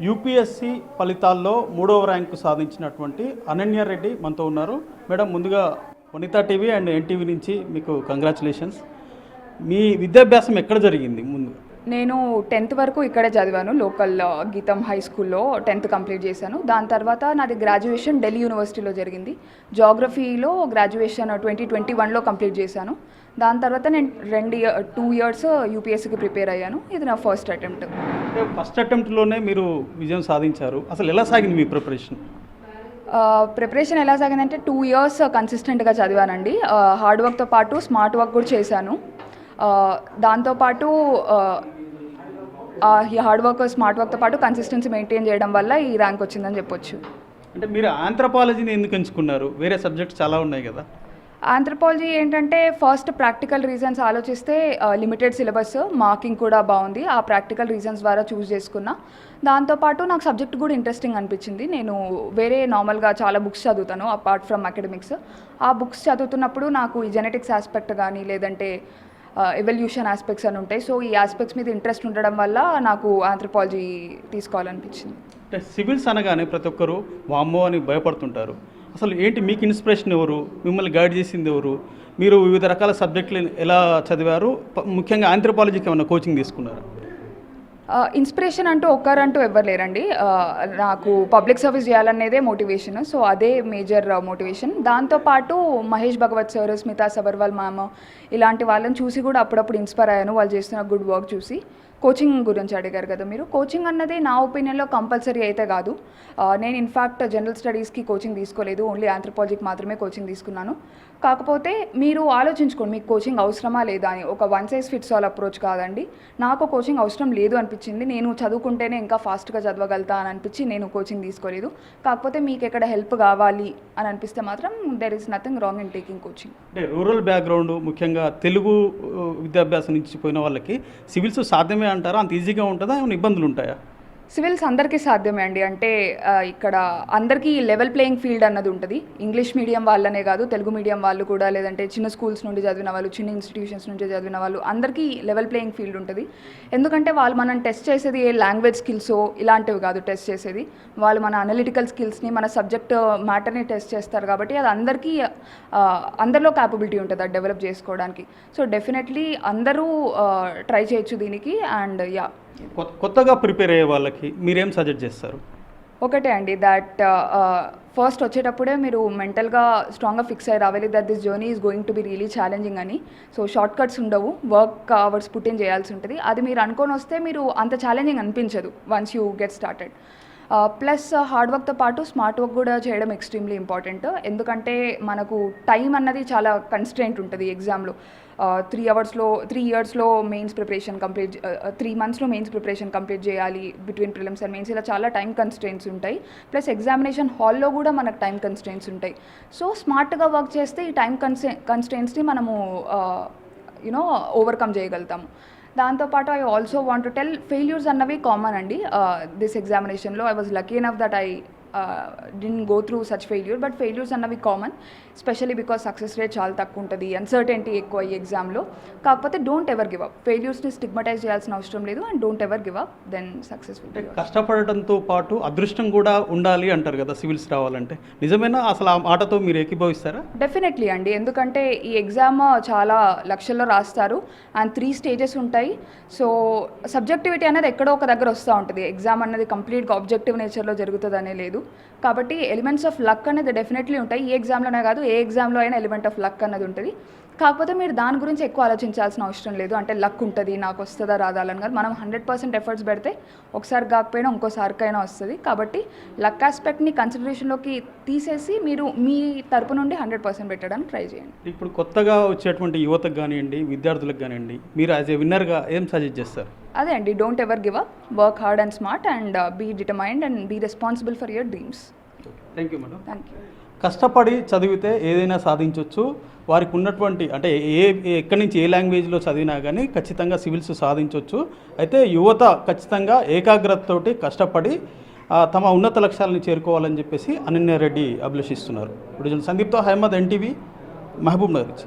UPSC ఫలితాల్లో 3వ rank సాధించినటువంటి అనన్య రెడ్డి మనతో ఉన్నారు. మేడం, ముందుగా వనితా టీవీ అండ్ ఎన్టీవీ నుంచి మీకు కంగ్రాచులేషన్స్. మీ విద్యాభ్యాసం ఎక్కడ జరిగింది? ముందు నేను 10th వరకు ఇక్కడే చదివాను. లోకల్ గీతం హై స్కూల్లో 10th కంప్లీట్ చేశాను. దాని తర్వాత నాది గ్రాడ్యుయేషన్ ఢిల్లీ యూనివర్సిటీలో జరిగింది. జాగ్రఫీలో గ్రాడ్యుయేషన్ 2021లో కంప్లీట్ చేశాను. దాని తర్వాత నేను 2 ఇయర్స్ యూపీఎస్సీకి ప్రిపేర్ అయ్యాను. ఇది నా ఫస్ట్ అటెంప్ట్. ఫస్ట్ అటెంప్ట్లోనే మీరు విజయం సాధించారు. అసలు ఎలా సాగింది మీ ప్రిపరేషన్ ఎలా సాగిందంటే 2 ఇయర్స్ కన్సిస్టెంట్గా చదివానండి. హార్డ్ వర్క్తో పాటు స్మార్ట్ వర్క్ కూడా చేశాను. దాంతోపాటు ఈ హార్డ్ వర్క్ స్మార్ట్ వర్క్తో పాటు కన్సిస్టెన్సీ మెయింటైన్ చేయడం వల్ల ఈ ర్యాంక్ వచ్చిందని చెప్పొచ్చు. అంటే మీరు ఆంథ్రపాలజీని ఎందుకు ఎంచుకున్నారు? వేరే సబ్జెక్ట్స్ చాలా ఉన్నాయి కదా. ఆంథ్రపాలజీ ఏంటంటే ఫస్ట్ ప్రాక్టికల్ రీజన్స్ ఆలోచిస్తే లిమిటెడ్ సిలబస్, మార్కింగ్ కూడా బాగుంది. ఆ ప్రాక్టికల్ రీజన్స్ ద్వారా చూస్ చేసుకున్నా. దాంతోపాటు నాకు సబ్జెక్ట్ కూడా ఇంట్రెస్టింగ్ అనిపించింది. నేను వేరే నార్మల్గా చాలా బుక్స్ చదువుతాను అపార్ట్ ఫ్రమ్ అకాడమిక్స్. ఆ బుక్స్ చదువుతున్నప్పుడు నాకు ఈ జెనెటిక్స్ ఆస్పెక్ట్ కానీ లేదంటే ఎవల్యూషన్ ఆస్పెక్ట్స్ అని ఉంటాయి. సో ఈ ఆస్పెక్ట్స్ మీద ఇంట్రెస్ట్ ఉండడం వల్ల నాకు ఆంథ్రపాలజీ తీసుకోవాలనిపించింది. అంటే సివిల్స్ అనగానే ప్రతి ఒక్కరు వామ్మో అని భయపడుతుంటారు. అసలు ఏంటి మీకు ఇన్స్పిరేషన్ ఎవరు? మిమ్మల్ని గైడ్ చేసింది ఎవరు? మీరు వివిధ రకాల సబ్జెక్టులు ఎలా చదివారు? ముఖ్యంగా ఆంథ్రపాలజీకి ఏమైనా కోచింగ్ తీసుకున్నారు? ఇన్స్పిరేషన్ అంటూ ఒక్కరంటూ ఎవ్వరు లేరండి. నాకు పబ్లిక్ సర్వీస్ చేయాలనేదే మోటివేషన్. సో అదే మేజర్ మోటివేషన్. దాంతోపాటు మహేష్ భగవత్ సార్, స్మితా సబర్వాల్ మ్యామ్ ఇలాంటి వాళ్ళని చూసి కూడా అప్పుడప్పుడు ఇన్స్పైర్ అయ్యాను. వాళ్ళు చేస్తున్న గుడ్ వర్క్ చూసి. కోచింగ్ గురించి అడిగారు కదా మీరు. కోచింగ్ అన్నది నా ఒపీనియన్లో కంపల్సరీ అయితే కాదు. నేను ఇన్ఫ్యాక్ట్ జనరల్ స్టడీస్కి కోచింగ్ తీసుకోలేదు. ఓన్లీ ఆంథ్రపాలజీకి మాత్రమే కోచింగ్ తీసుకున్నాను. కాకపోతే మీరు ఆలోచించుకోండి, మీకు కోచింగ్ అవసరమా లేదా అని. ఒక one size fits all approach కాదండి. నాకు కోచింగ్ అవసరం లేదు అనిపించింది. నేను చదువుకుంటేనే ఇంకా ఫాస్ట్గా చదవగలుగుతా అని అనిపించి నేను కోచింగ్ తీసుకోలేదు. కాకపోతే మీకు ఎక్కడ హెల్ప్ కావాలి అని అనిపిస్తే మాత్రం there is nothing wrong in taking coaching. అంటే రూరల్ బ్యాక్గ్రౌండ్, ముఖ్యంగా తెలుగు విద్యాభ్యాసం నుంచి పోయిన వాళ్ళకి సివిల్స్ సాధ్యమే అంటారా? అంత ఈజీగా ఉంటుందా? ఏమైనా ఇబ్బందులు ఉంటాయా? సివిల్స్ అందరికీ సాధ్యమే అండి. అంటే ఇక్కడ అందరికీ లెవెల్ ప్లేయింగ్ ఫీల్డ్ అన్నది ఉంటుంది. ఇంగ్లీష్ మీడియం వాళ్ళనే కాదు, తెలుగు మీడియం వాళ్ళు కూడా, లేదంటే చిన్న స్కూల్స్ నుండి చదివిన వాళ్ళు, చిన్న ఇన్స్టిట్యూషన్స్ నుంచి చదివిన వాళ్ళు, అందరికీ లెవెల్ ప్లేయింగ్ ఫీల్డ్ ఉంటుంది. ఎందుకంటే వాళ్ళు మనం టెస్ట్ చేసేది ఏ లాంగ్వేజ్ స్కిల్సో ఇలాంటివి కాదు టెస్ట్ చేసేది. వాళ్ళు మన అనలిటికల్ స్కిల్స్ని, మన సబ్జెక్ట్ మ్యాటర్ని టెస్ట్ చేస్తారు. కాబట్టి అది అందరికీ అందరిలో క్యాపబిలిటీ ఉంటుంది అది డెవలప్ చేసుకోవడానికి. సో డెఫినెట్లీ అందరూ ట్రై చేయొచ్చు దీనికి. అండ్ కొత్తగా ప్రిపేర్ అయ్యే వాళ్ళకి మీరేం సజెస్ట్ చేస్తారు? ఒకటే అండి, దట్ ఫస్ట్ వచ్చేటప్పుడే మీరు మెంటల్గా స్ట్రాంగ్గా ఫిక్స్ అయ్యి రావాలి that this journey is going to be really challenging అని. సో షార్ట్ కట్స్ ఉండవు, వర్క్ అవర్స్ పుట్ ఇన్ చేయాల్సి ఉంటుంది. అది మీరు అనుకొని వస్తే మీరు అంత ఛాలెంజింగ్ అనిపించదు once you get started. Plus hard వర్క్తో పాటు స్మార్ట్ వర్క్ కూడా చేయడం ఎక్స్ట్రీమ్లీ ఇంపార్టెంట్. ఎందుకంటే మనకు టైం అన్నది చాలా కన్స్ట్రెయింట్ ఉంటుంది ఎగ్జామ్లో. 3 ఇయర్స్లో మెయిన్స్ ప్రిపరేషన్ కంప్లీట్, 3 మంత్స్లో మెయిన్స్ ప్రిపరేషన్ కంప్లీట్ చేయాలి. బిట్వీన్ ప్రిలిమ్స్ అండ్ మెయిన్స్ ఇలా చాలా టైం కన్స్ట్రెయింట్స్ ఉంటాయి. ప్లస్ ఎగ్జామినేషన్ హాల్లో కూడా మనకు టైం కన్స్ట్రెయింట్స్ ఉంటాయి. సో స్మార్ట్గా వర్క్ చేస్తే ఈ టైం కన్స్ట్రెయింట్స్ని మనము ఓవర్కమ్ చేయగలుగుతాము. దాంతోపాటు I also want to tell, failures అన్నవి కామన్ అండి. దిస్ ఎగ్జామినేషన్లో I was lucky enough that I didn't go through such failure, but failures అన్నవి common, specially because success rate చాలా తక్కువ ఉంటుంది, అన్సర్టెనిటీ ఎక్కువ ఈ ఎగ్జామ్లో. కాకపోతే డోంట్ ఎవర్ గివ్ అప్. ఫెయిల్యూర్స్ని స్టిగ్మటైజ్ చేయాల్సిన అవసరం లేదు. And don't ever give up, then successful. కష్టపడటంతో పాటు అదృష్టం కూడా ఉండాలి అంటారు కదా సివిల్స్ రావాలంటే. నిజమేనా? అసలు ఆ మాటతో మీరు ఏకీభవిస్తారా? డెఫినెట్లీ అండి. ఎందుకంటే ఈ ఎగ్జామ్ చాలా లక్షల్లో రాస్తారు అండ్ 3 స్టేజెస్ ఉంటాయి. సో సబ్జెక్టివిటీ అనేది ఎక్కడో ఒక దగ్గర వస్తూ ఉంటుంది. ఎగ్జామ్ అనేది కంప్లీట్గా ఆబ్జెక్టివ్ నేచర్లో జరుగుతుందనే లేదు. కాబట్టి ఎలిమెంట్స్ ఆఫ్ లక్ అనేది డెఫినెట్లీ ఉంటాయి. ఈ ఎగ్జామ్లోనే కాదు, ఏ ఎగ్జామ్లో అయినా ఎలిమెంట్ ఆఫ్ లక్ అనేది ఉంటుంది. కాకపోతే మీరు దాని గురించి ఎక్కువ ఆలోచించాల్సిన అవసరం లేదు. అంటే లక్ ఉంటుంది, నాకు వస్తుందా రాదాలని కాదు. మనం 100% ఎఫర్ట్స్ పెడితే ఒకసారి కాకపోయినా ఇంకోసారికైనా వస్తుంది. కాబట్టి లక్ ఆస్పెక్ట్ని కన్సిడరేషన్లోకి తీసేసి మీరు మీ తరపు నుండి 100% పెట్టడానికి ట్రై చేయండి. ఇప్పుడు కొత్తగా వచ్చేటువంటి యువతకు కానివ్వండి, విద్యార్థులకు కానివ్వండి, మీరు యాజ్ ఏ విన్నర్గా ఏం సజెస్ట్ చేస్తారు? అదే అండి, don't ever give up, work hard and smart and be determined and be responsible for your dreams. Thank you madam. Thank you. కష్టపడి చదివితే ఏదైనా సాధించవచ్చు. వారికి ఉన్నటువంటి అంటే ఎక్కడి నుంచి ఏ లాంగ్వేజ్లో చదివినా కానీ ఖచ్చితంగా సివిల్స్ సాధించవచ్చు. అయితే యువత ఖచ్చితంగా ఏకాగ్రతతోటి కష్టపడి తమ ఉన్నత లక్ష్యాలను చేరుకోవాలని చెప్పేసి అనన్య రెడ్డి అభిలషిస్తున్నారు. ఇప్పుడు సందీప్తో అహ్మద్, ఎన్టీవీ, మహబూబ్ నగర్.